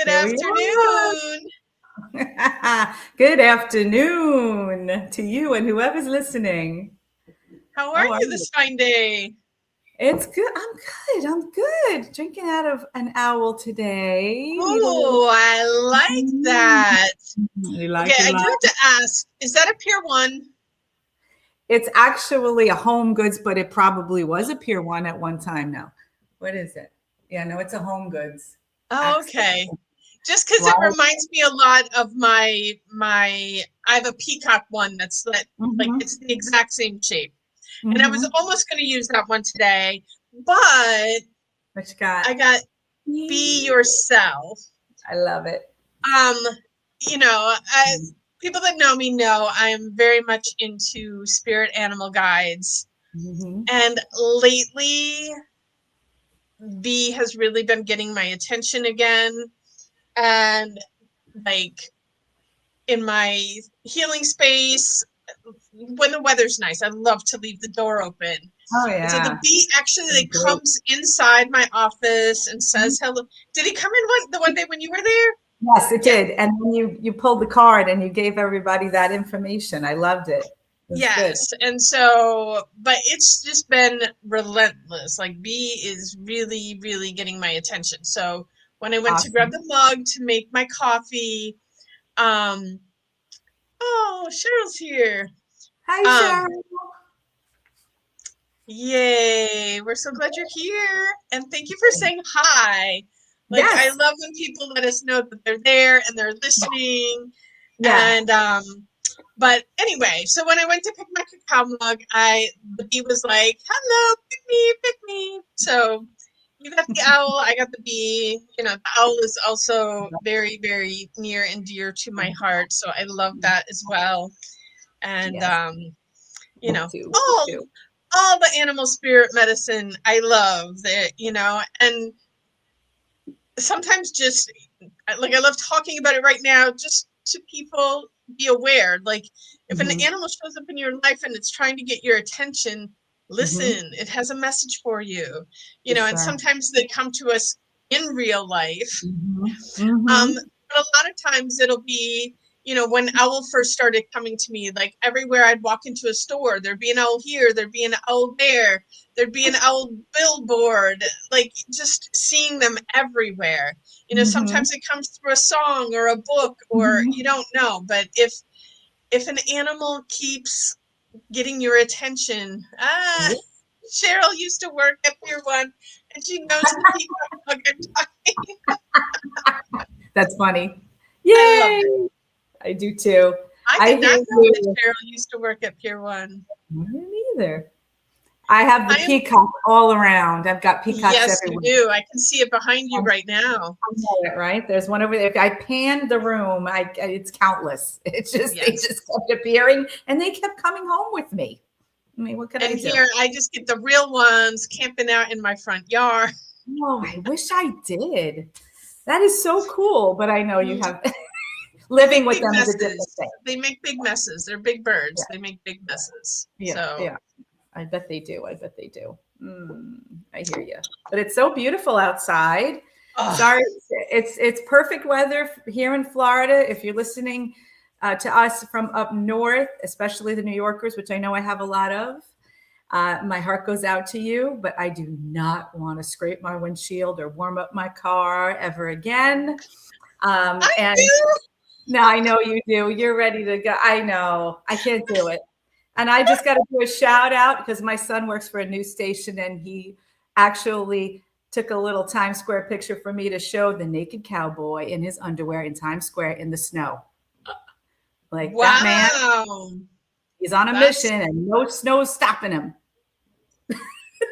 Good Here we afternoon. are. Good afternoon to you and whoever's listening. How are How are you you? this fine day? It's good. I'm good. I'm good. Drinking out of an owl today. Need a little. Oh, I like that. You Okay, like you I like. do have to ask, is that a Pier 1? It's actually a Home Goods, but it probably was a Pier One at one time. Now, what is it? Yeah, no, it's a Home Goods. Oh, Access. okay. Just because it Wow. reminds me a lot of my I have a peacock one that's like Mm-hmm. it's the exact same shape. And I was Mm-hmm. almost going to use that one today, but What you got? I got Be Yourself. I love it. Um, you know, I, people that know me know I'm very much into spirit animal guides. Mm-hmm. And lately, B has really been getting my attention again. And like in my healing space, when the weather's nice, I love to leave the door open. Oh And so the yeah. bee actually It's like great. comes inside my office and says hello. Did he come in the one day when you were there? Yes, it Yeah. did. And then you pulled the card and you gave everybody that information. I loved it. It was good. Yes. And so, but it's just been relentless. Like B is really, really getting my attention. So when I went to grab Awesome. the mug to make my coffee, um, oh, Cheryl's here. Hi, Um, Sharon. Yay. We're so glad you're here. And thank you for saying hi. Like I Yes. love when people let us know that they're there and they're listening. Yeah. And but anyway, so when I went to pick my cacao mug, the bee was like, "Hello, pick me." So you got the owl, I got the bee. You know, the owl is also very, very near and dear to my heart, so I love that as well. And Yes. you Me know, too. Me all too. all the animal spirit medicine I love that, you know, and sometimes just like I love talking about it right now, just to people be aware. Like if an Hmm. animal shows up in your life and it's trying to get your attention, Hmm. listen, it has a message for you, you For know, and sure. sometimes they come to us in real life. Hmm. Hmm. But a lot of times it'll be, you know, when owl first started coming to me, like everywhere I'd walk into a store, there'd be an owl here, there'd be an owl there, there'd be an owl billboard, like just seeing them everywhere. You know, Hmm. sometimes it comes through a song or a book or Hmm. you don't know, but if an animal keeps getting your attention, Cheryl used to work at Pier 1 and she knows the peacock bug I'm talking. That's funny. I love it. Yay. I do too. I I did hear not know that you. Cheryl used to work at Pier 1. I didn't either. I have the I am, peacock all around. I've got peacocks yes, you everywhere. do. I can see it behind you right now. I know it, right? There's one over there. If I panned the room, it's countless. It's just they Yes. just kept appearing and they kept coming home with me. I mean, what could I And do? here I just get the real ones camping out in my front yard. Oh, I wish I did. That is so cool. But I know you have living Make with big them is a different messes. thing. They make big messes. They're big Yeah, birds. They make big messes. yeah, So, yeah. I bet they do. I bet they do. I hear you. But it's so beautiful outside. oh, Sorry, it's perfect weather here in Florida. If you're listening to us from up north, especially the New Yorkers, which I know I have a lot of, my heart goes out to you. But I do not want to scrape my windshield or warm up my car ever again. I And do. now I know you do. You're ready to go. I know. I can't do it. And I just got to do a shout out because my son works for a news station and he actually took a little Times Square picture for me to show the naked cowboy in his underwear in Times Square in the snow. Like that man, Wow. he's on a That's mission and no snow's stopping him.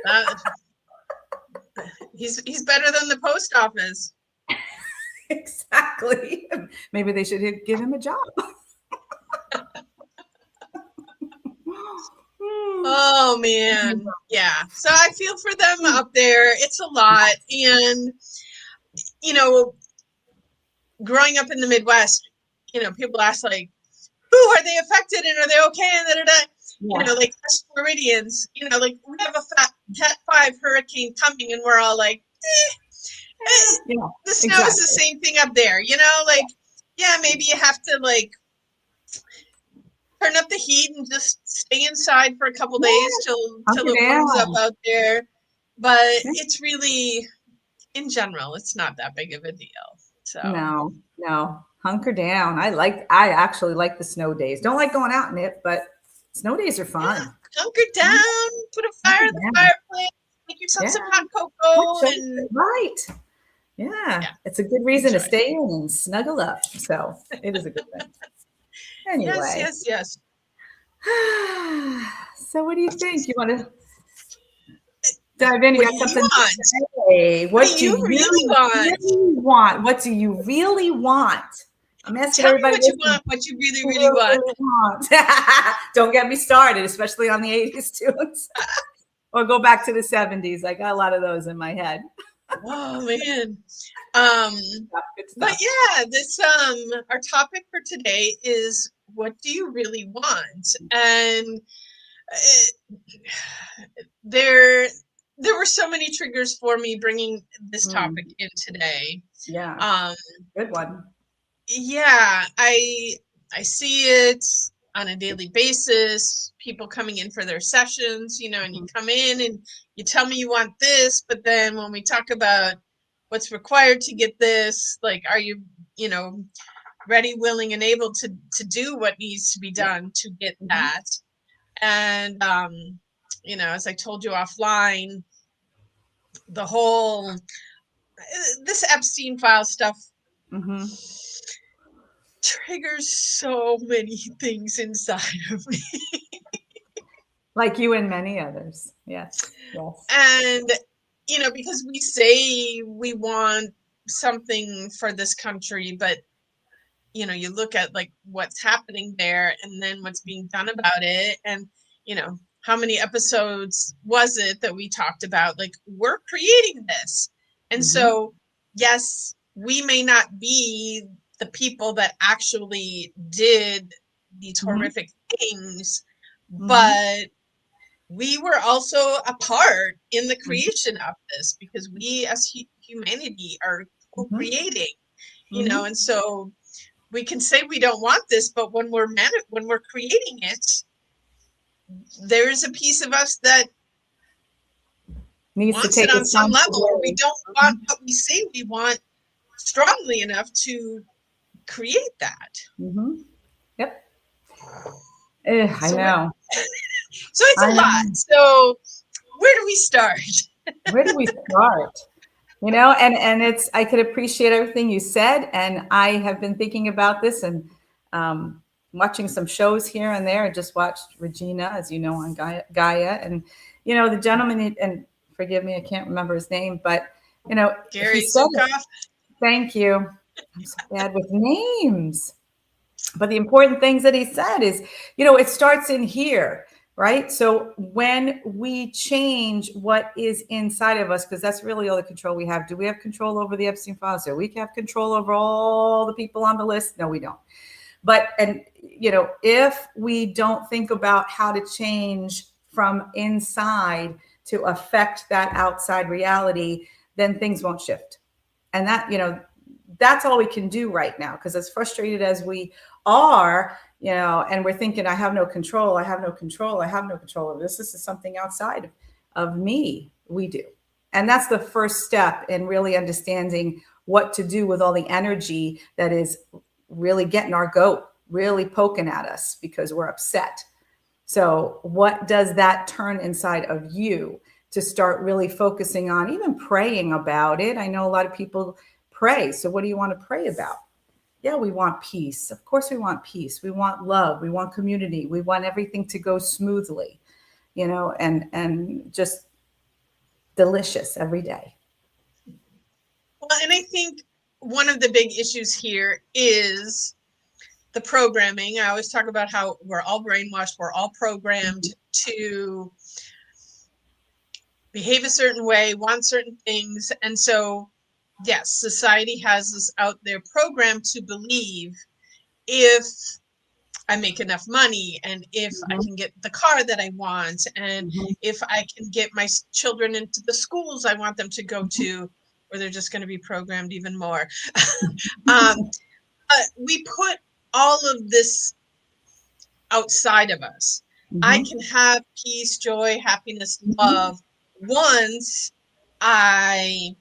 that. He's better than the post office. Exactly. Maybe they should give him a job. Oh man. Yeah. So I feel for them up there. It's a lot. And you know, growing up in the Midwest, you know, people ask like, "Who are they affected and are they okay?" And da, da, da. You know, Yeah. like us Floridians, you know, like we have a Cat 5 hurricane coming, and we're all like, eh. Yeah, The snow is the exactly. same thing up there, like, yeah, maybe you have to like turn up the heat and just stay inside for a couple Yeah, days till hunker it warms up down. out there. But Yeah. it's really, in general, it's not that big of a deal. So No, no, hunker down. I actually like the snow days. Don't like going out in it, but snow days are yeah, fun. hunker down, put a fire Hunker in the down. fireplace, make yourself Yeah, some hot hot cocoa, chocolate, and right. Yeah, yeah, it's a good reason to enjoy. stay in and snuggle up. So it is a good thing. Yes, Anyway, yes, yes. so what do you think? You want to dive in? You What do got you something to want? say? What do What do you really you want? really want? What do you really want? I'm asking Tell me everybody what you listening. want, what you really, You really really, want. really want. Don't get me started, especially on the 80s tunes. Or go back to the 70s. I got a lot of those in my head. Oh man. Um, Good but stuff. yeah, this our topic for today is what do you really want? And uh, there there were so many triggers for me bringing this topic Mm, in today. yeah, Um, good one. yeah, I see it on a daily basis, people coming in for their sessions, and you Mhm, come in and you tell me you want this, but then when we talk about what's required to get this, like, are you, you know, ready, willing, and able to do what needs to be yep. done to get Mhm, that? And as I told you offline, the whole this Epstein file stuff mhm. triggers so many things inside of me. Like you and many others. Yes, yes. And, because we say we want something for this country, but, you look at like what's happening there and then what's being done about it. And, how many episodes was it that we talked about? Like, we're creating this. And Mhm, so, yes, we may not be the people that actually did these mhm, horrific things, mhm, but we were also a part in the mhm, creation of this because we as humanity are mhm, co-creating, mhm, and so we can say we don't want this, but when we're creating it, there is a piece of us that needs to wants it take on some level, or we responsibility. don't want what we say we want strongly enough to create that. Mhm. Yep. I So what know. so it's I a lot. know. So where do we start? Where do we start? And it's I could appreciate everything you said, and I have been thinking about this and um, watching some shows here and there. I just watched Regina, as you know, on Gaia, and the gentleman, and forgive me, I can't remember his name, but he Gary said it. Zukav. Thank you. I'm so bad with names. But the important things that he said is, it starts in here, right? So when we change what is inside of us, because that's really all the control we have. Do we have control over the Epstein files? Do we have control over all the people on the list? No, we don't. But, and, if we don't think about how to change from inside to affect that outside reality, then things won't shift. And that's all we can do right now, because as frustrated as we are, and we're thinking, I have no control, I have no control, I have no control of this is something outside of me. We do. And that's the first step in really understanding what to do with all the energy that is really getting our goat, really poking at us because we're upset. So what does that turn inside of you to start really focusing on, even praying about it? I know a lot of people pray. So what do you want to pray about? Yeah, we want peace. Of course we want peace. We want love. We want community. We want everything to go smoothly, and just delicious every day. Well, and I think one of the big issues here is the programming. I always talk about how we're all brainwashed, we're all programmed Mhm. to behave a certain way, want certain things. And so, yes, society has us out there programmed to believe if I make enough money and if I Mhm. can get the car that I want and Mhm. if I can get my children into the schools I want them to go Mhm. to, or they're just going to be programmed even more. um, but we put all of this outside of us. I Mm-hmm. can have peace, joy, happiness, Mm-hmm. love once I,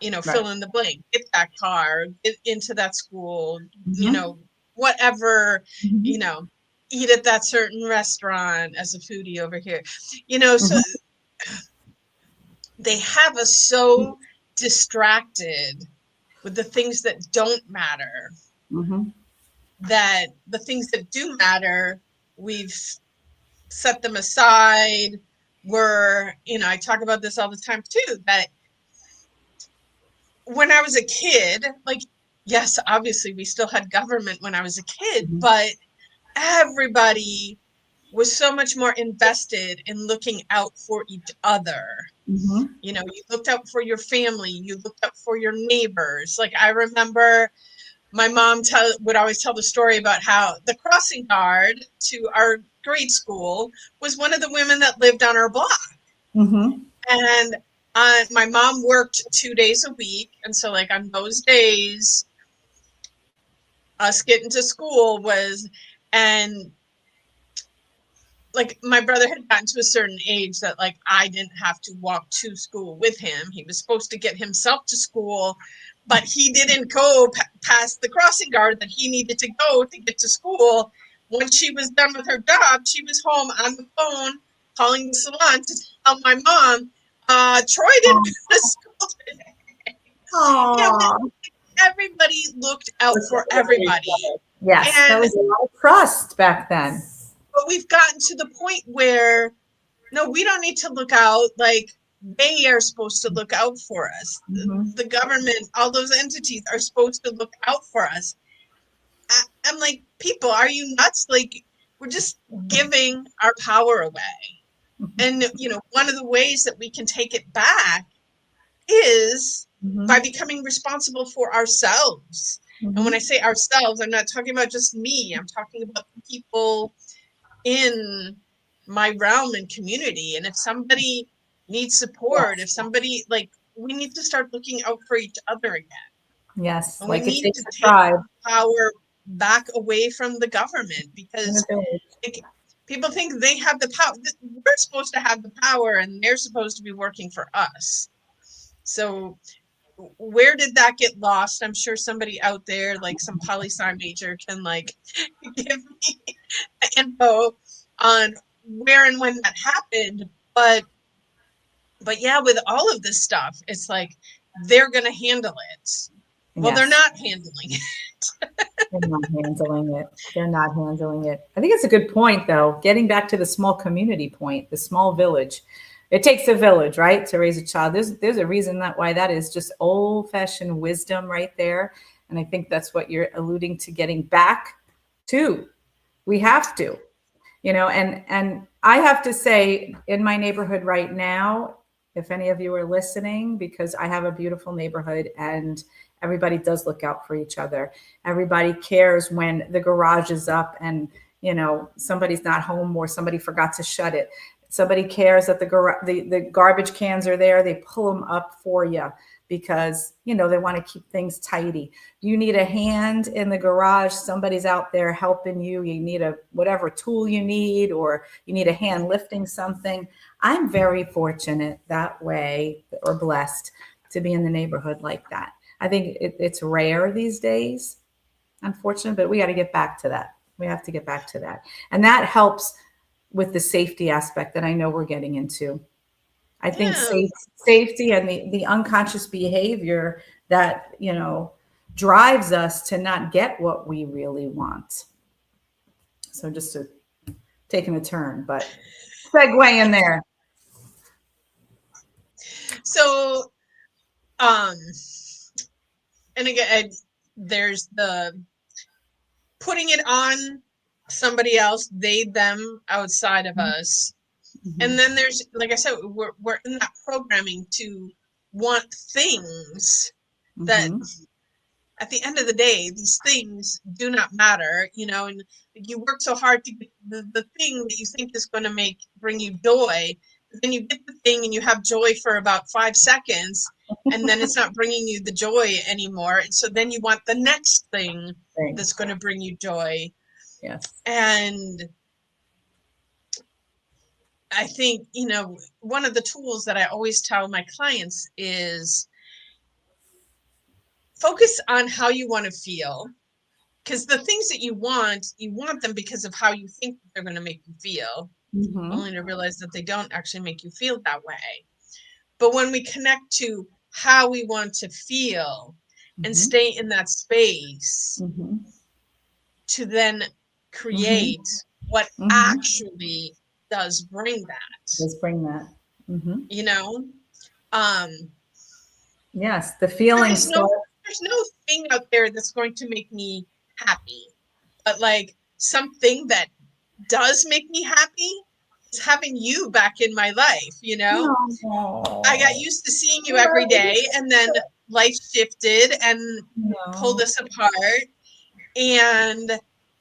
Right. fill in the blank, get that car, get into that school, you Mm-hmm. know, whatever, you Mm-hmm. know, eat at that certain restaurant as a foodie over here. So Mm-hmm. they have us so distracted with the things that don't matter, Mm-hmm. that the things that do matter, we've set them aside. I talk about this all the time too, that when I was a kid, like, yes, obviously we still had government when I was a kid, Mm-hmm. but everybody was so much more invested in looking out for each other. Mm-hmm. You looked out for your family, you looked out for your neighbors. Like, I remember my mom would always tell the story about how the crossing guard to our grade school was one of the women that lived on our block. Mm-hmm. And my mom worked 2 days a week. And so, like, on those days, us getting to school and like, my brother had gotten to a certain age that, like, I didn't have to walk to school with him. He was supposed to get himself to school, but he didn't go past the crossing guard that he needed to go to get to school. Once she was done with her job, she was home on the phone calling the salon to tell my mom, Troy didn't go to school today. You know, Aww. everybody looked out for everybody. Yes, that And was a lot of trust back then. but we've gotten to the point where no, we don't need to look out. Like, they are supposed to look out for us. Mm-hmm. The government, all those entities are supposed to look out for us. I'm like, people, are you nuts? Like, we're just giving our power away. And, one of the ways that we can take it back is by Mm-hmm. becoming responsible for ourselves. And when I Mm-hmm. say ourselves, I'm not talking about just me. I'm talking about the people in my realm and community. And if somebody needs support, if Yes. somebody, like, we need to start looking out for each other again. Yes. And we Like it need takes to a take tribe power back away from the government, in a because, village. like, people think they have the power. We're supposed to have the power and they're supposed to be working for us. So where did that get lost? I'm sure somebody out there, like some poli-sci major, can, like, give me info on where and when that happened. But yeah, with all of this stuff, it's like they're gonna handle it. Well, they're Yes. not handling it. They're not handling it. They're not handling it. I think it's a good point, though. Getting back to the small community point, the small village. It takes a village, right, to raise a child. There's a reason that why that is just old fashioned wisdom right there, and I think that's what you're alluding to. Getting back to, we have to, and I have to say, in my neighborhood right now, if any of you are listening, because I have a beautiful neighborhood and everybody does look out for each other. Everybody cares when the garage is up and somebody's not home or somebody forgot to shut it. Somebody cares that the garbage cans are there. They pull them up for you because they want to keep things tidy. You need a hand in the garage, somebody's out there helping you. You need a whatever tool you need, or you need a hand lifting something. I'm very fortunate that way, or blessed, to be in the neighborhood like that. I think it's rare these days, unfortunately, but we got to get back to that. We have to get back to that. And that helps with the safety aspect that I know we're getting into. I think Yeah. safety and the unconscious behavior that, drives us to not get what we really want. So just to taking a turn, but segue in there. So, um, and again, there's the putting it on somebody else, they, them, outside of us. And Mm-hmm. then there's, like I said, we're in that programming to want things that, Mm-hmm. at the end of the day, these things do not matter, and you work so hard to get the thing that you think is going to bring you joy. then you get the thing and you have joy for about 5 seconds, and then it's not bringing you the joy anymore. And so then you want the next thing Thanks. that's going to bring you joy. Yes. And I think, one of the tools that I always tell my clients is focus on how you want to feel. Because the things that you want them because of how you think they're going to make you feel, Mm-hmm. only to realize that they don't actually make you feel that way. But when we connect to how we want to feel and Mm-hmm. stay in that space Mm-hmm. to then Mm-hmm. create what Mm-hmm. actually does bring that, Let's bring that. Mm-hmm. you know? Um, Yes, the feeling there's no starts. there's no thing out there that's going to make me happy. But like something that does make me happy is having you back in my life. I got Oh, used to seeing you every day, and then life shifted and pulled no. us apart. And,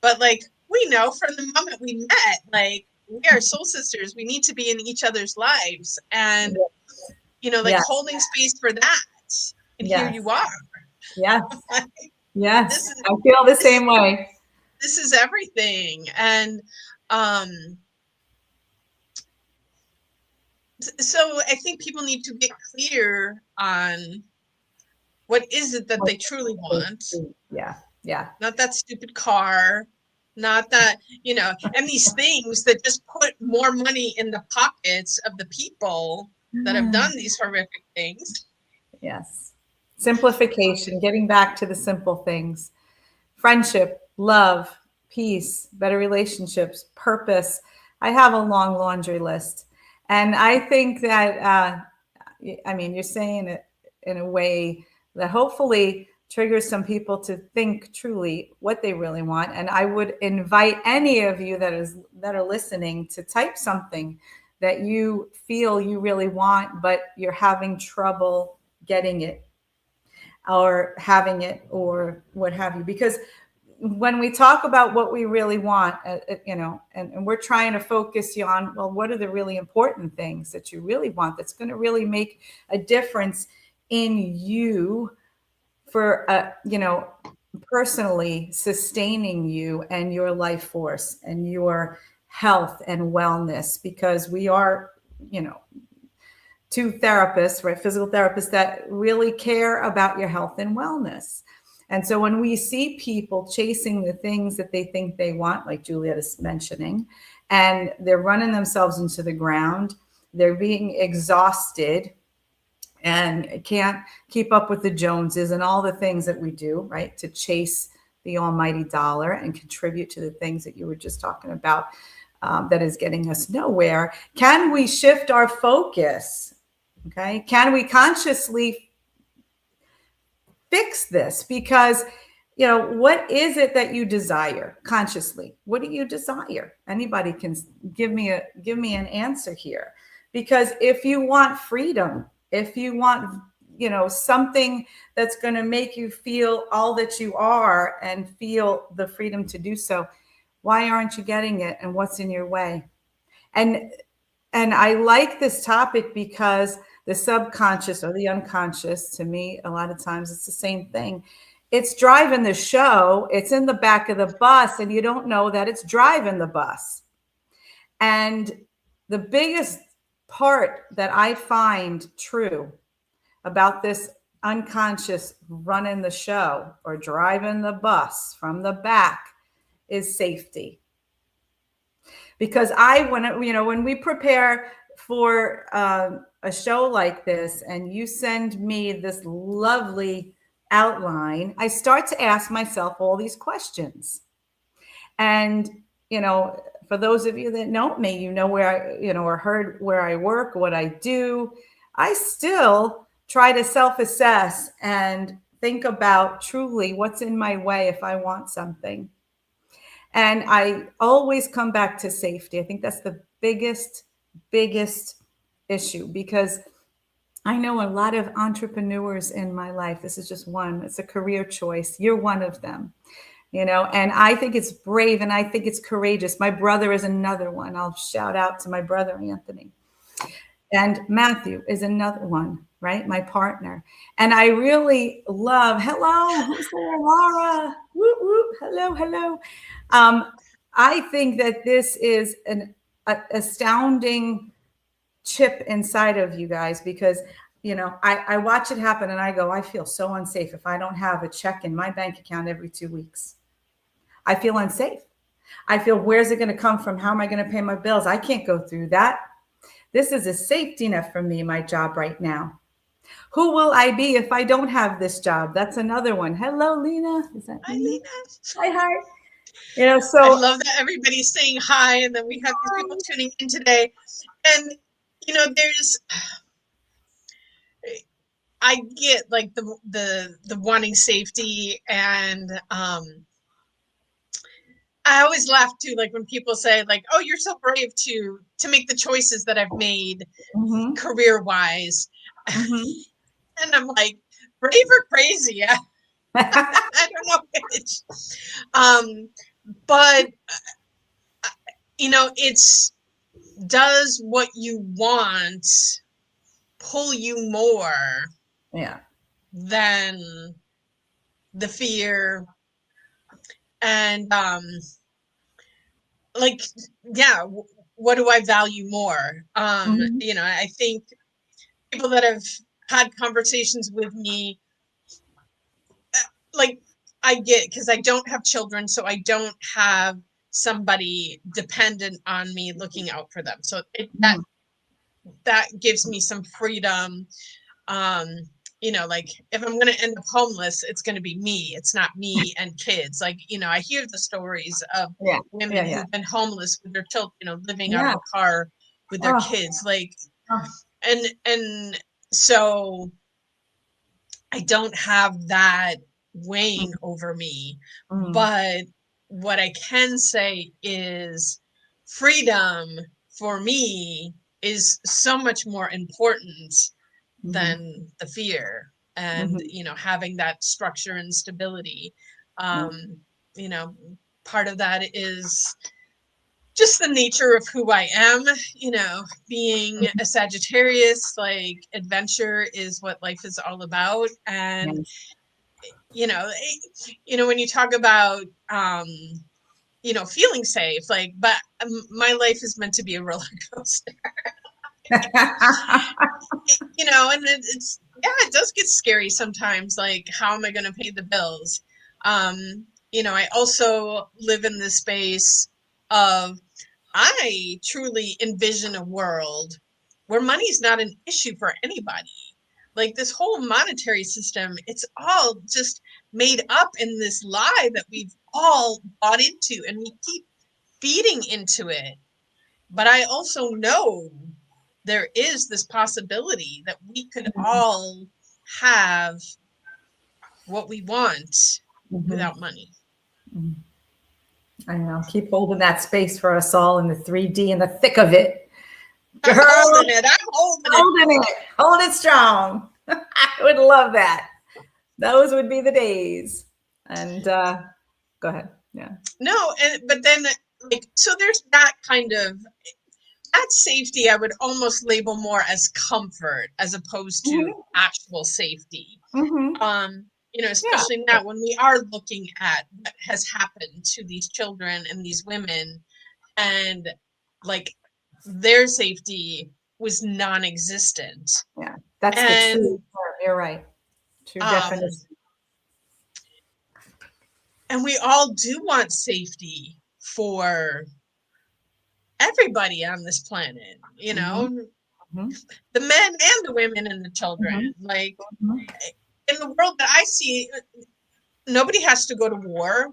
but like, we know from the moment we met, like, we are soul sisters. We need to be in each other's lives. And, like Yes, holding space for that. And here yes, you are. yes, this yes. is I feel the this same way. this is everything. And um so I think people need to get clear on what is it that they truly want. Yeah, yeah. Not that stupid car, not that, and these things that just put more money in the pockets of the people that have done these horrific things. Yes. Simplification, getting back to the simple things. Friendship, love, peace, better relationships, purpose. I have a long laundry list. And I think that, I mean, you're saying it in a way that hopefully triggers some people to think truly what they really want. And I would invite any of you that are listening to type something that you feel you really want, but you're having trouble getting it or having it or what have you. Because when we talk about what we really want, and we're trying to focus you on, well, what are the really important things that you really want that's going to really make a difference in you for, personally sustaining you and your life force and your health and wellness, because we are, two therapists, right? Physical therapists that really care about your health and wellness. And so when we see people chasing the things that they think they want, like Juliet is mentioning, and they're running themselves into the ground, they're being exhausted and can't keep up with the Joneses and all the things that we do, right, to chase the almighty dollar and contribute to the things that you were just talking about, that is getting us nowhere. Can we shift our focus? Okay. Can we consciously fix this? Because, what is it that you desire consciously? What do you desire? Anybody can give me an answer here. Because if you want freedom, if you want, something that's going to make you feel all that you are and feel the freedom to do so, why aren't you getting it? And what's in your way? And I like this topic because the subconscious or the unconscious, to me, a lot of times it's the same thing. It's driving the show, it's in the back of the bus, and you don't know that it's driving the bus. And the biggest part that I find true about this unconscious running the show or driving the bus from the back is safety. Because when we prepare for a show like this and you send me this lovely outline, I start to ask myself all these questions. And, for those of you that know me, where or heard where I work, what I do, I still try to self-assess and think about truly what's in my way if I want something. And I always come back to safety. I think that's the biggest issue, because I know a lot of entrepreneurs in my life. This is just one. It's a career choice. You're one of them, and I think it's brave and I think it's courageous. My brother is another one. I'll shout out to my brother, Anthony. And Matthew is another one, right? My partner. And I really love, hello, who's there? Laura. Whoop, whoop. Hello, hello. Um, I think that this is an astounding chip inside of you guys because, you know, I watch it happen and I go, I feel so unsafe if I don't have a check in my bank account every 2 weeks. I feel unsafe. I feel, where's it going to come from? How am I going to pay my bills? I can't go through that. This is a safety net for me, my job right now. Who will I be if I don't have this job? That's another one. Hello, Lena. Is that Hi, Lena? Lena. Hi, hi. You know, I so love that everybody's saying hi, and then we have these people tuning in today. And there's I get like the wanting safety, and I always laugh too, like when people say like, "Oh, you're so brave to make the choices that I've made mm-hmm, career wise," mm-hmm. and I'm like, brave or crazy? I don't know which. Um, but it's, does what you want pull you more Yeah. than the fear and like, yeah, what do I value more? Mm-hmm. I think people that have had conversations with me, like, I get, because I don't have children, so I don't have somebody dependent on me looking out for them, so that gives me some freedom. um like, if I'm going to end up homeless, it's going to be me, it's not me and kids. Like, I hear the stories of Yeah. women Yeah. Yeah. who've been homeless with their children, living out of Yeah. a car with their Oh, kids, like, oh. and so I don't have that weighing over me. Mm-hmm. But what I can say is freedom for me is so much more important Mm-hmm. than the fear, and Mm-hmm. having that structure and stability. Yeah. You know Part of that is just the nature of who I am. Being a Sagittarius, like, adventure is what life is all about. And Yes. when you talk about feeling safe, like, but my life is meant to be a roller coaster. And it's, yeah, it does get scary sometimes, like, how am I going to pay the bills? I also live in this space of, I truly envision a world where money's not an issue for anybody. Like, this whole monetary system, it's all just made up in this lie that we've all bought into, and we keep feeding into it. But I also know there is this possibility that we could all have what we want Mm-hmm. without money. I know. Keep holding that space for us all in the 3D in the thick of it. I'm Girl, holding it. I'm holding it. holding it. Hold it strong. I would love that. Those would be the days. And go ahead. Yeah. No, but then, like, so there's that kind of, that safety I would almost label more as comfort as opposed to Mm-hmm. actual safety. Mm-hmm. Yeah. Especially now when we are looking at what has happened to these children and these women, and, like, their safety was non-existent. Yeah. That's the true And term. You're right. True um definition. and we all do want safety for everybody on this planet, Mm-hmm. Mm-hmm. the men and the women and the children. Mm-hmm. Like, Mm-hmm. in the world that I see, nobody has to go to war.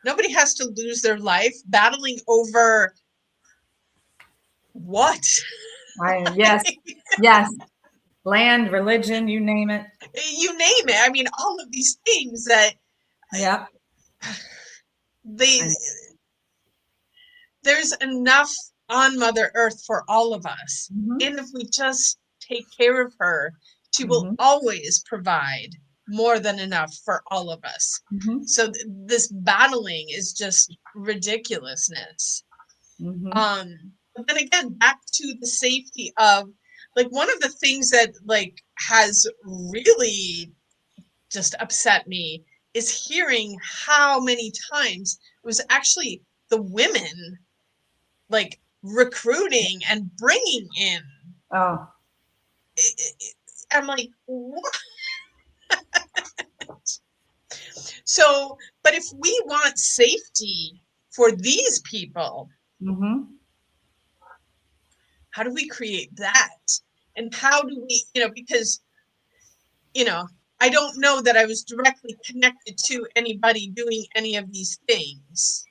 Nobody has to lose their life battling over what? Yes. Yes. Land, religion, you name it. You name it. I mean, all of these things that Yeah. they I, there's enough on Mother Earth for all of us. mm-hmm. And if we just take care of her, she will Mm-hmm. always provide more than enough for all of us. Mm-hmm. So this battling is just ridiculousness. Mm-hmm. But then again, back to the safety of, like one of the things that like has really just upset me is hearing how many times it was actually the women like recruiting and bringing in. Oh. I'm like, what? So, but if we want safety for these people, Mm-hmm. how do we create that? And how do we, because, you know, I don't know that I was directly connected to anybody doing any of these things.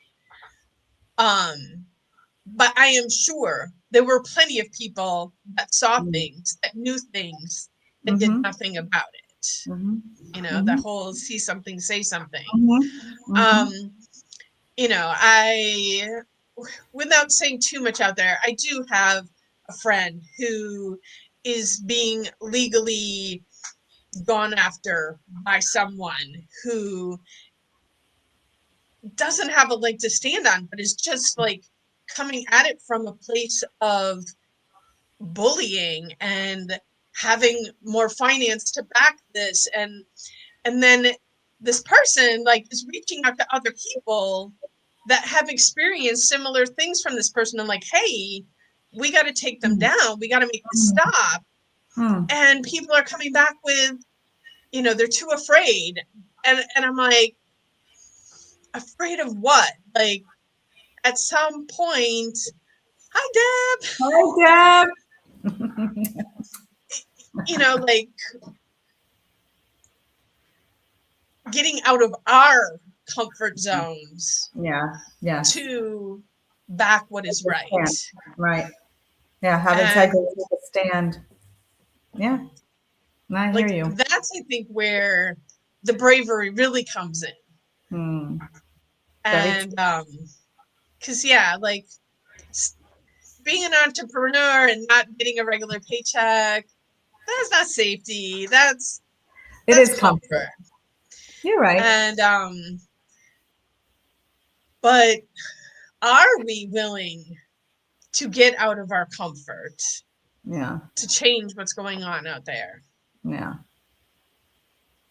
But I am sure there were plenty of people that saw things, that knew things, that did Mm-hmm. nothing about it. Mm-hmm. The Mm-hmm. whole see something, say something. Mm-hmm. Mm-hmm. Um, I, without saying too much out there, I do have a friend who is being legally gone after by someone who doesn't have a leg to stand on, but is just like coming at it from a place of bullying and having more finance to back this. And then this person like is reaching out to other people that have experienced similar things from this person and like, hey, we got to take them down, we got to make this stop. Mm-hmm. And people are coming back with, they're too afraid. And I'm like, afraid of what? Like, at some point, hi Deb, Hi, Deb. like getting out of our comfort zones Yeah. Yes. to back what is right. Stand. Right. Yeah. Have integrity. And Take a stand. Yeah. I hear like you. that's I think where the bravery really comes in. Hmm. Very And true. cuz yeah, like being an entrepreneur and not getting a regular paycheck, that's not safety. It That's is comfort. comfort. You're right. And but are we willing to get out of our comfort Yeah. to change what's going on out there? Yeah.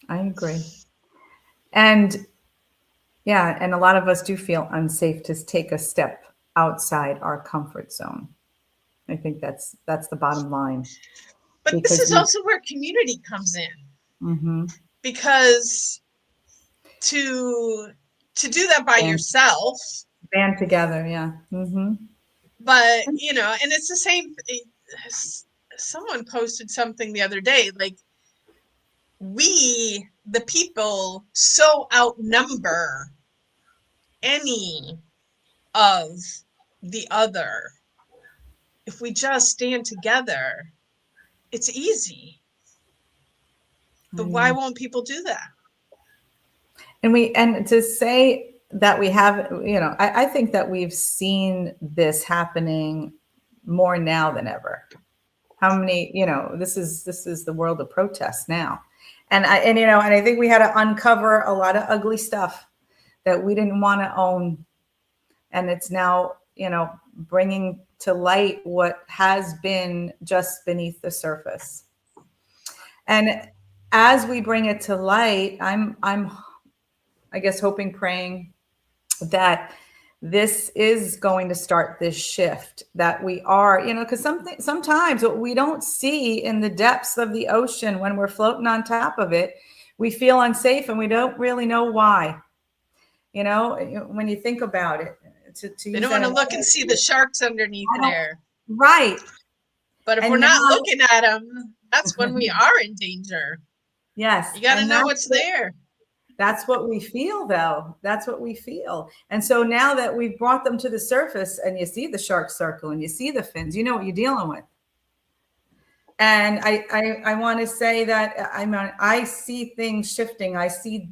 I agree. And yeah, and a lot of us do feel unsafe to take a step outside our comfort zone. I think that's the bottom line But this because is we. also where community comes in, Mm-hmm. because to do that by Band, yourself, band together. Yeah. Mm-hmm. but and it's the same. Someone posted something the other day, like we, the people, so outnumber any of the other. If we just stand together, it's easy. I But why know. won't people do that? And to say that we have, I think that we've seen this happening more now than ever. How many, this is the world of protests now. And I think we had to uncover a lot of ugly stuff that we didn't want to own. And it's now, bringing to light what has been just beneath the surface. And as we bring it to light, I'm I guess hoping, praying that this is going to start this shift, that we are, because sometimes what we don't see in the depths of the ocean when we're floating on top of it, we feel unsafe and we don't really know why. When you think about it, to They use don't that want to look and analogy, see the sharks underneath I don't, there. right. But if we're And not now, looking at them, that's when we are in danger. yes, You got to and know what's there. that's what we feel, though. That's what we feel. And so now that we've brought them to the surface and you see the shark circle and you see the fins, you know what you're dealing with. And I want to say that I see things shifting. I see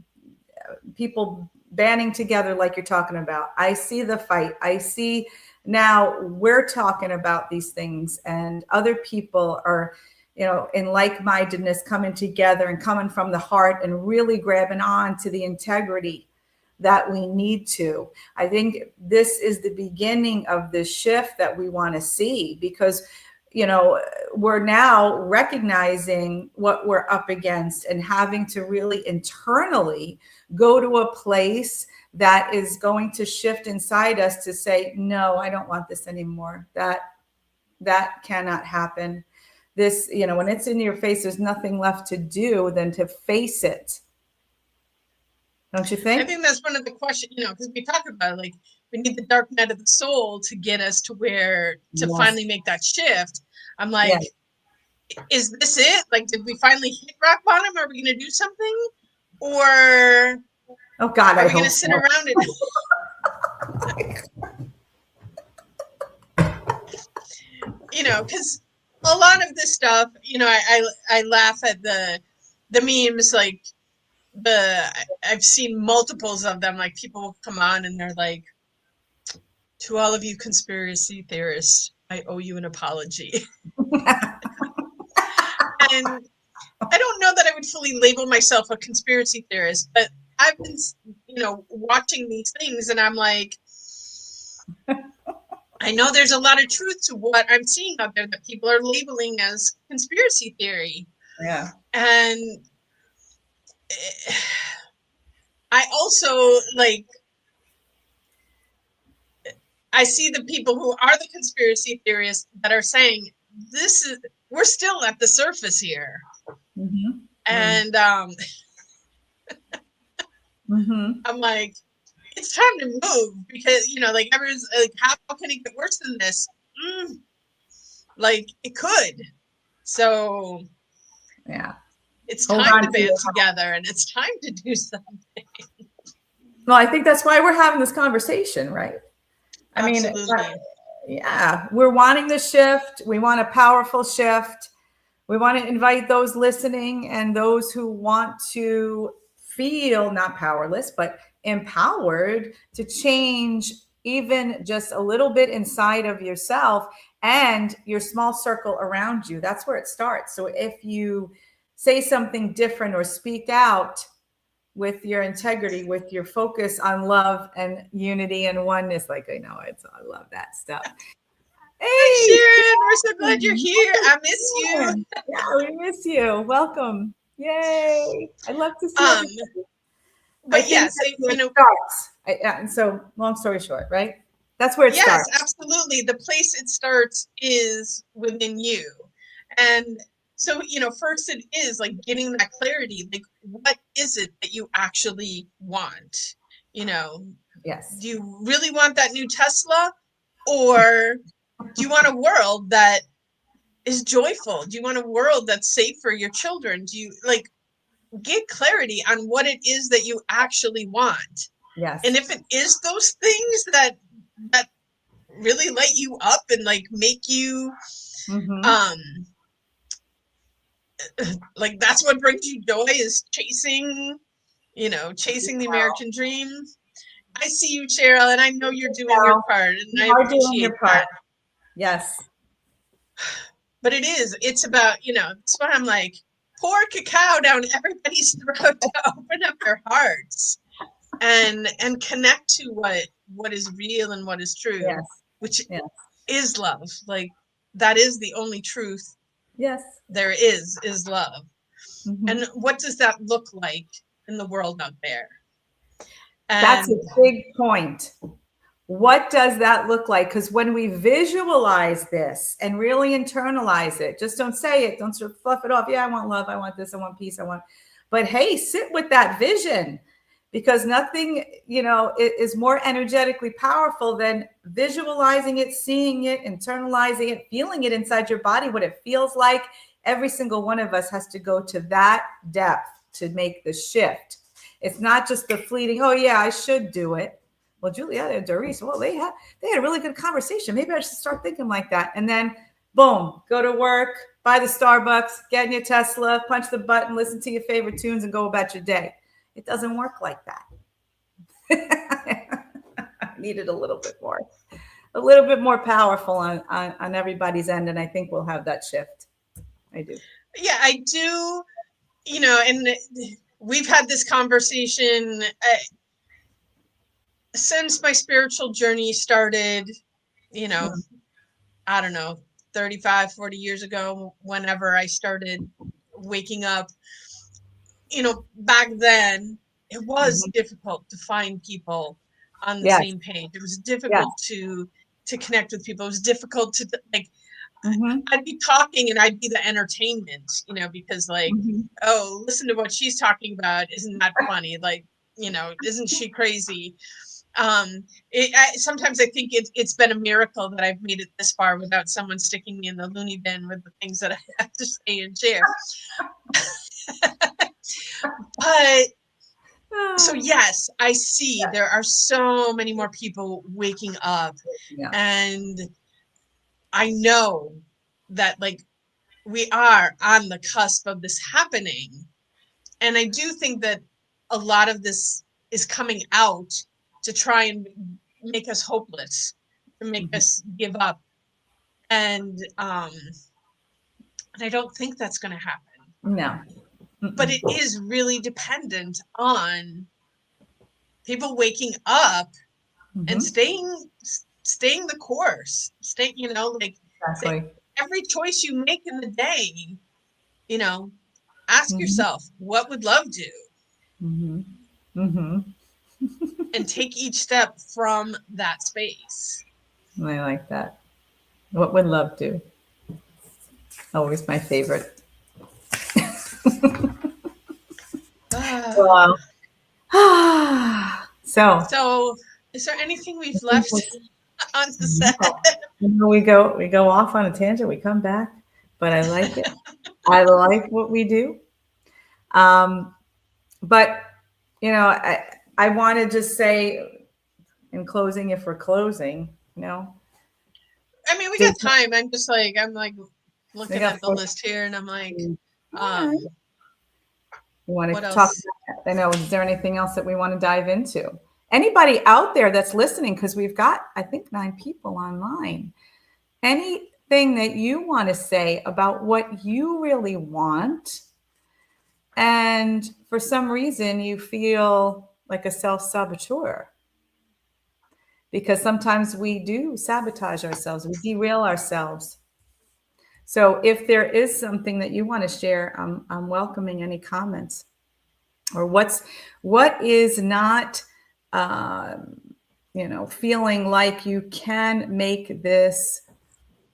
people banding together like you're talking about. I see the fight. I see now we're talking about these things and other people are, in like-mindedness coming together and coming from the heart and really grabbing on to the integrity that we need to. I think this is the beginning of this shift that we want to see, because you know, we're now recognizing what we're up against and having to really internally go to a place that is going to shift inside us to say, no, I don't want this anymore. That cannot happen. This, you know, when it's in your face, there's nothing left to do than to face it. Don't you I think? think that's one of the questions, because we talk about it, like we need the dark night of the soul to get us to where to Yes. finally make that shift. I'm Yeah. like, is this it? Like, did we finally hit rock bottom? Are we going to do something, or Oh God, are I we going to hope sit so. around and because a lot of this stuff, I laugh at the memes, like the I've seen multiples of them. Like people will come on and they're like, "To all of you conspiracy theorists, I owe you an apology." And I don't know that I would fully label myself a conspiracy theorist, but I've been, watching these things, and I'm like, I know there's a lot of truth to what I'm seeing out there that people are labeling as conspiracy theory. Yeah. And I also like, I see the people who are the conspiracy theorists that are saying we're still at the surface here. Mm-hmm. And Mm-hmm. I'm like, it's time to move, because like everyone's like, how can it get worse than this? Like it could. So Yeah. it's Hold time on to to band your. together, and it's time to do something. Well, I think that's why we're having this conversation, right? I mean, Absolutely. yeah, we're wanting the shift. We want a powerful shift. We want to invite those listening and those who want to feel not powerless, but empowered to change even just a little bit inside of yourself and your small circle around you. That's where it starts. So if you say something different or speak out with your integrity, with your focus on love and unity and oneness, like I love that stuff. Hi, Hey, Sharon. We're so glad you're Sharon. here. I miss you. Yeah, we miss you. Welcome. Yay. I'd love to see Um, everybody. I but think yes, that's where it starts. And so, long story short, right? That's where it yes, starts. absolutely. The place it starts is within you. And so, first it is like getting that clarity. Like, what is it that you actually want? You know, Yes. do you really want that new Tesla? Or do you want a world that is joyful? Do you want a world that's safe for your children? Do you get clarity on what it is that you actually want? And Yes. if it is those things that really light you up and like make you Mm-hmm. um like that's what brings you joy, is chasing the American dream. I see you, Cheryl, and I know you're doing your Well, part, and you I are doing appreciate your part. that. Yes. But it's about, it's what I'm like, pour cacao down everybody's throat to open up their hearts and connect to what is real and what is true, Yes. which Yes. is love. Like that is the only truth Yes. there is love. Mm-hmm. And what does that look like in the world out there? That's a And big point. What does that look like? Because when we visualize this and really internalize it, just don't say it, don't sort of fluff it off. Yeah, I want love, I want this, I want peace, I want. But hey, sit with that vision, because nothing, is more energetically powerful than visualizing it, seeing it, internalizing it, feeling it inside your body, what it feels like. Every single one of us has to go to that depth to make the shift. It's not just the fleeting, oh yeah, I should do it. Well, Julietta and Doris, well, they had a really good conversation. Maybe I should start thinking like that. And then boom, go to work, buy the Starbucks, get in your Tesla, punch the button, listen to your favorite tunes, and go about your day. It doesn't work like that. I needed a little bit more powerful on everybody's end. And I think we'll have that shift. I do. yeah, I do, and we've had this conversation since my spiritual journey started, you know, Mm. I don't know, 35, 40 years ago, whenever I started waking up, back then it was Mhm. difficult to find people on the Yes. same page. It was Yes. difficult to connect with people. It was difficult to like Mhm. I'd be talking and I'd be the entertainment, because like, Mhm. oh, listen to what she's talking about. Isn't that funny? Like, isn't she crazy? Sometimes I think it's been a miracle that I've made it this far without someone sticking me in the loony bin with the things that I have to say and share. But so Ah, yes, I see there are so many more people waking up, yeah. and I know that like we are on the cusp of this happening. And I do think that a lot of this is coming out to try and make us hopeless, to make Mhm. us give up. And I don't think that's going to happen. No. But Mm-mm. it is really dependent on people waking up and Mhm. staying the course. Like say, Exactly. every choice you make in the day, you know, ask Mhm. yourself, what would love do? Mhm. Mhm. And take each step from that space. I like that. What would love do? Always my favorite. Wow. So, So, is there anything I we've think left on the set? we go off on a tangent, we come back, but I like it. I like what we do. Um, but I want to just say in closing, if we're closing, I mean, we does got time. I'm like we looking got at the four, list here, and I'm like, all right. um, You want what to talk else? about that? I know, is there anything else that we want to dive into? Anybody out there that's listening, because we've got, I think, 9 people online. Anything that you want to say about what you really want, and for some reason you feel like a self-saboteur, because sometimes we do sabotage ourselves, we derail ourselves. So if there is something that you want to share, I'm welcoming any comments. Or what is not feeling like you can make this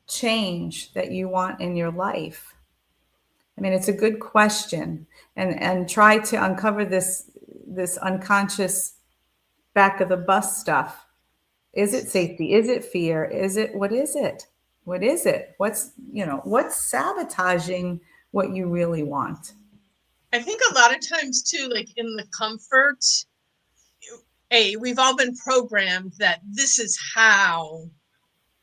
change that you want in your life. I mean, it's a good question, and try to uncover this unconscious back of the bus stuff. Is it safety? Is it fear? Is it what is it? What is it? What's sabotaging what you really want? I think a lot of times too, like in the comfort, we've all been programmed that this is how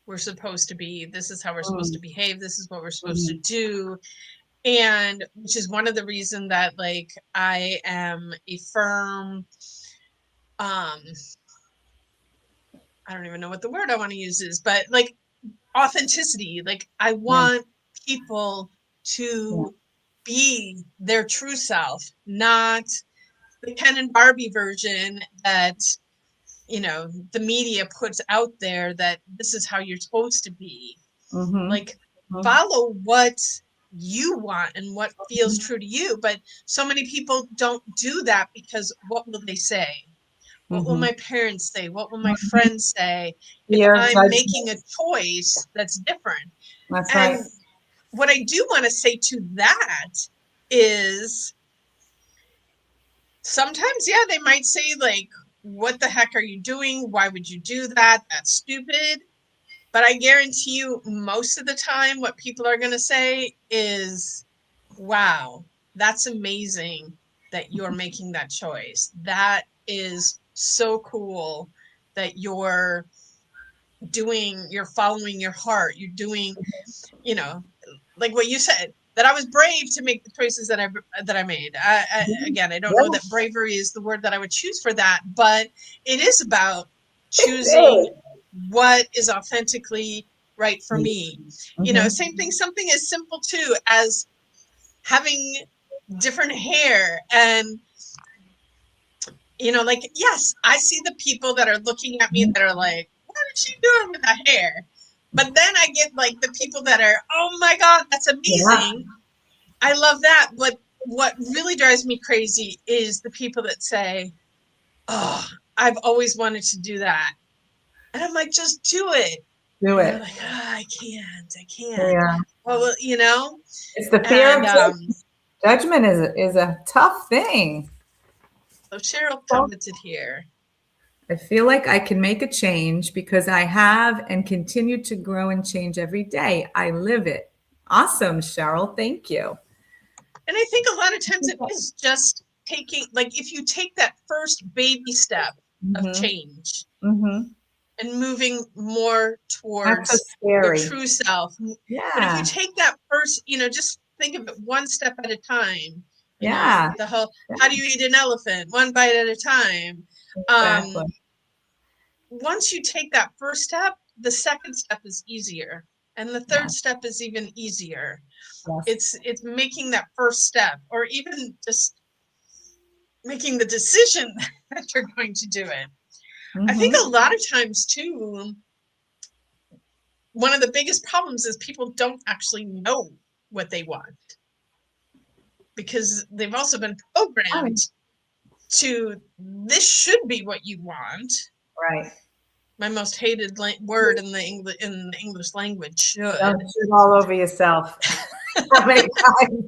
we're supposed to be. This is how we're supposed to Mm, behave. This is what we're supposed to mhm, do. And which is one of the reason that like I am a firm, um, I don't even know what the word I want to use is, but like authenticity. Like I yeah, want people yeah. to be their true self, not the Ken and Barbie version that the media puts out there, that this is how you're supposed to be. Mm-hmm. Like follow what you want and what feels true to you. But so many people don't do that because what will they say? What will Mm-hmm. my parents say? What will my friends say if Fear, I'm making a judgment. choice that's different? That's right. And what I do want to say to that is sometimes, yeah, they might say, like, what the heck are you doing? Why would you do that? That's stupid. But I guarantee you, most of the time, what people are going to say is, wow, that's amazing that you're making that choice. That is so cool that you're following your heart. You're doing, you know, like what you said, that I was brave to make the choices that I made. Again, I don't know Yeah. that bravery is the word that I would choose for that, but it is about choosing Hey. what is authentically right for me. Mm-hmm. Same thing, something as simple too as having different hair. And like, yes, I see the people that are looking at me that are like, what is she doing with that hair? But then I get like the people that are, oh my God, that's Yeah, amazing. I love that. But what really drives me crazy is the people that say, oh, I've always wanted to do that. And I'm like, just do it. do And they're it. like, oh, I can't. Yeah. Well, It's the fear and of judgment is a tough thing. so Cheryl Well, commented here. I feel like I can make a change because I have and continue to grow and change every day. I live it. Awesome, Cheryl. Thank you. And I think a lot of times it is just taking, like, if you take that first baby step of Mm-hmm. change Mm-hmm. and moving more Not so towards your scary. true self. But if you Yeah. take that first, just think of it one step at a time, Yeah. the whole, how do you eat an elephant? One bite at a time. Exactly. Once you take that first step, the second step is easier. And the third Yeah. step is even easier. Yes. It's making that first step, or even just making the decision that you're going to do it. I think a Mm-hmm. lot of times too, one of the biggest problems is people don't actually know what they want, because they've also been programmed to, this should be what you want. Right. My most hated word in the English language, Don't should. shoot all over yourself. How many times?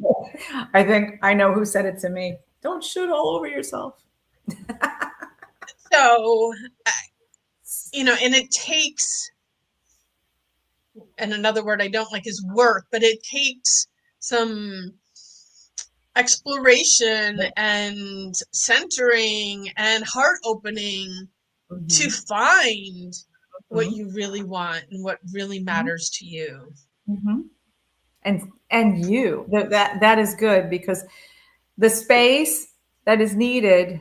I think I know who said it to me. Don't shoot all over yourself. So, and it takes, and another word I don't like is work, but it takes some exploration and centering and heart opening to Mm-hmm. find what Mm-hmm. you really want and what really matters to you. Mm-hmm. And you that is good because the space that is needed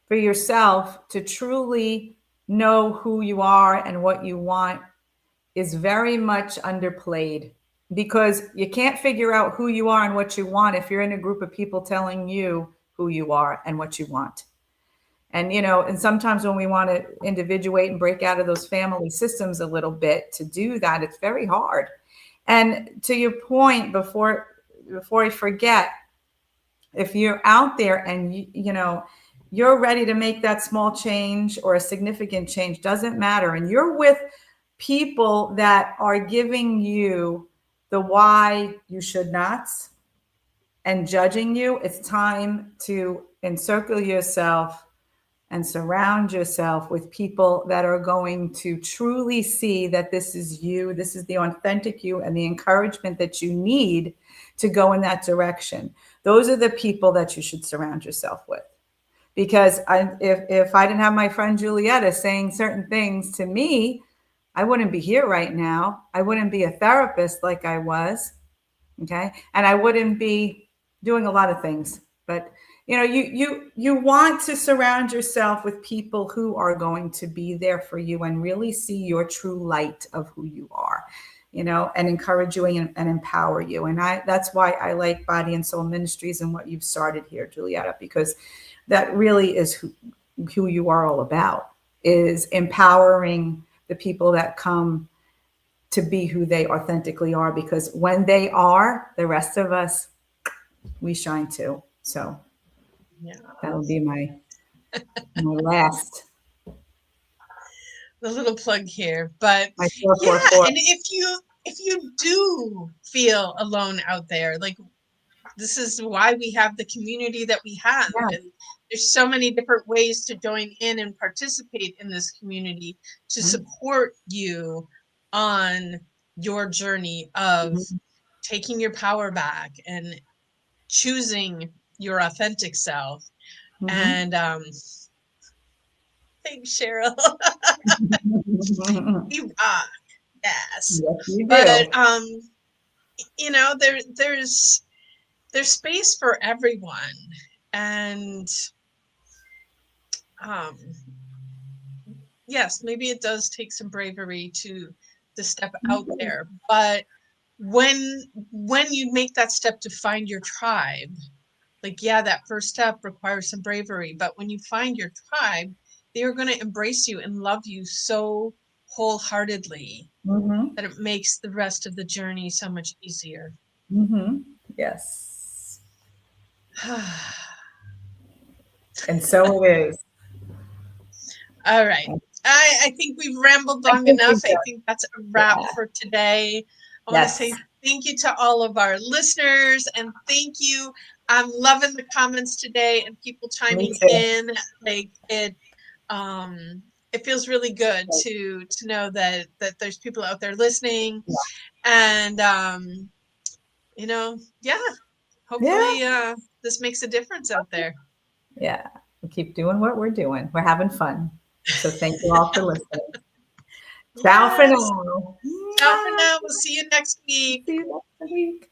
for yourself to truly know who you are and what you want is very much underplayed because you can't figure out who you are and what you want if you're in a group of people telling you who you are and what you want. And sometimes when we want to individuate and break out of those family systems a little bit to do that, it's very hard. And to your point, before I forget, if you're out there and you're ready to make that small change or a significant change, doesn't matter, and you're with people that are giving you the why you should not and judging you, it's time to encircle yourself and surround yourself with people that are going to truly see that this is you, this is the authentic you, and the encouragement that you need to go in that direction. Those are the people that you should surround yourself with. Because if I didn't have my friend Julietta saying certain things to me, I wouldn't be here right now. I wouldn't be a therapist like I was. Okay. And I wouldn't be doing a lot of things. But you want to surround yourself with people who are going to be there for you and really see your true light of who you are, and encourage you and empower you. And that's why I like Body and Soul Ministries and what you've started here, Julietta, because that really is who you are all about, is empowering the people that come to be who they authentically are, because when they are, the rest of us, we shine too. So Yeah. that'll be my last, The little plug here. But my yeah, 444. and if you do feel alone out there, like, this is why we have the community that we have. Yeah. And there's so many different ways to join in and participate in this community to support you on your journey of Mm-hmm. taking your power back and choosing your authentic self. Mm-hmm. And thanks, Cheryl. You rock. Yes. Yes, you But do. there's space for everyone. And um yes, maybe it does take some bravery to step out there, but when you make that step to find your tribe, like, yeah, that first step requires some bravery, but when you find your tribe, they are going to embrace you and love you so wholeheartedly, Mm-hmm. that it makes the rest of the journey so much easier. Mm-hmm. Yes. And so it is. All right. I think we've rambled I long think enough. we've I done. think that's a wrap Yeah. for today. I want to Yes. say thank you to all of our listeners, and thank you. I'm loving the comments today and people Me chiming too. in. Like it feels really good to know that there's people out there listening, Yeah. and yeah, Yeah. hopefully this makes a difference out there. Yeah. We keep doing what we're doing. We're having fun. So thank you all for listening. Ciao for Yes. now. Ciao for Mwah. now. We'll see you next week. See you next week.